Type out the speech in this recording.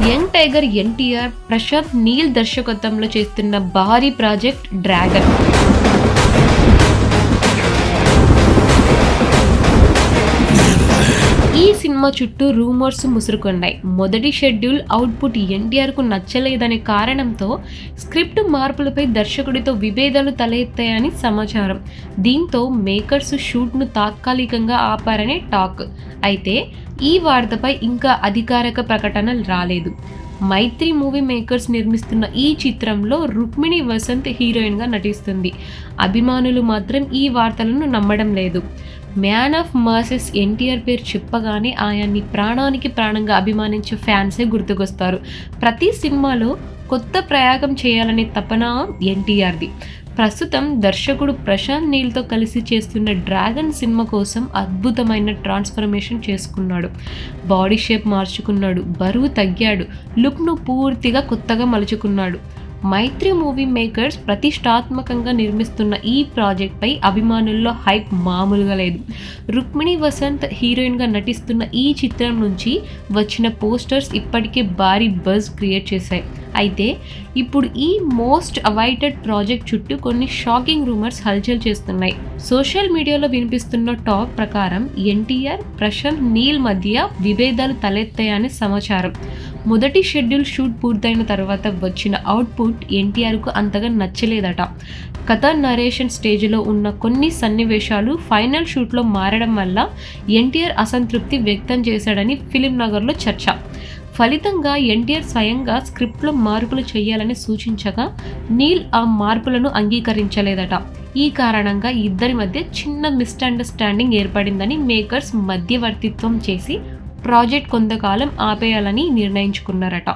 Young tiger NTR Prashanth Neel దర్శకత్వంలో చేస్తున్న భారీ ప్రాజెక్ట్ డ్రాగన్. ఈ సినిమా చుట్టూ రూమర్స్ ముసురుకున్నాయి. మొదటి షెడ్యూల్ అవుట్పుట్ ఎన్టీఆర్కు నచ్చలేదనే కారణంతో స్క్రిప్ట్ మార్పులపై దర్శకుడితో విభేదాలు తలెత్తాయని సమాచారం. దీంతో మేకర్స్ షూట్ను తాత్కాలికంగా ఆపారనే టాక్. అయితే ఈ వార్తపై ఇంకా అధికారిక ప్రకటన రాలేదు. మైత్రి మూవీ మేకర్స్ నిర్మిస్తున్న ఈ చిత్రంలో రుక్మిణి వసంత్ హీరోయిన్గా నటిస్తుంది. అభిమానులు మాత్రం ఈ వార్తలను నమ్మడం లేదు. మ్యాన్ ఆఫ్ మాసెస్ ఎన్టీఆర్ పేరు చెప్పగానే ఆయన్ని ప్రాణానికి ప్రాణంగా అభిమానించే ఫ్యాన్సే గుర్తుకొస్తారు. ప్రతి సినిమాలో కొత్త ప్రయోగం చేయాలనే తపన ఎన్టీఆర్ది. ప్రస్తుతం దర్శకుడు ప్రశాంత్ నీల్తో కలిసి చేస్తున్న డ్రాగన్ సినిమా కోసం అద్భుతమైన ట్రాన్స్ఫర్మేషన్ చేసుకున్నాడు. బాడీ షేప్ మార్చుకున్నాడు, బరువు తగ్గాడు, లుక్ను పూర్తిగా కొత్తగా మలుచుకున్నాడు. మైత్రి మూవీ మేకర్స్ ప్రతిష్టాత్మకంగా నిర్మిస్తున్న ఈ ప్రాజెక్ట్పై అభిమానుల్లో హైప్ మామూలుగా లేదు. రుక్మిణి వసంత్ హీరోయిన్గా నటిస్తున్న ఈ చిత్రం నుంచి వచ్చిన పోస్టర్స్ ఇప్పటికే భారీ బజ్ క్రియేట్ చేశాయి. అయితే ఇప్పుడు ఈ మోస్ట్ అవైటెడ్ ప్రాజెక్ట్ చుట్టూ కొన్ని షాకింగ్ రూమర్స్ హల్చల్ చేస్తున్నాయి. సోషల్ మీడియాలో వినిపిస్తున్న టాక్ ప్రకారం ఎన్టీఆర్, ప్రశాంత్ నీల్ మధ్య విభేదాలు తలెత్తాయని సమాచారం. మొదటి షెడ్యూల్ షూట్ పూర్తయిన తర్వాత వచ్చిన అవుట్పుట్ ఎన్టీఆర్కు అంతగా నచ్చలేదట. కథ నరేషన్ స్టేజ్లో ఉన్న కొన్ని సన్నివేశాలు ఫైనల్ షూట్లో మారడం వల్ల ఎన్టీఆర్ అసంతృప్తి వ్యక్తం చేశాడని ఫిలిం నగర్లో చర్చ. ఫలితంగా ఎన్టీఆర్ స్వయంగా స్క్రిప్ట్లో మార్పులు చేయాలని సూచించగా నీల్ ఆ మార్పులను అంగీకరించలేదట. ఈ కారణంగా ఇద్దరి మధ్య చిన్న మిస్అండర్స్టాండింగ్ ఏర్పడిందని మేకర్స్ మధ్యవర్తిత్వం చేసి ప్రాజెక్ట్ కొంతకాలం ఆపేయాలని నిర్ణయించుకున్నారట.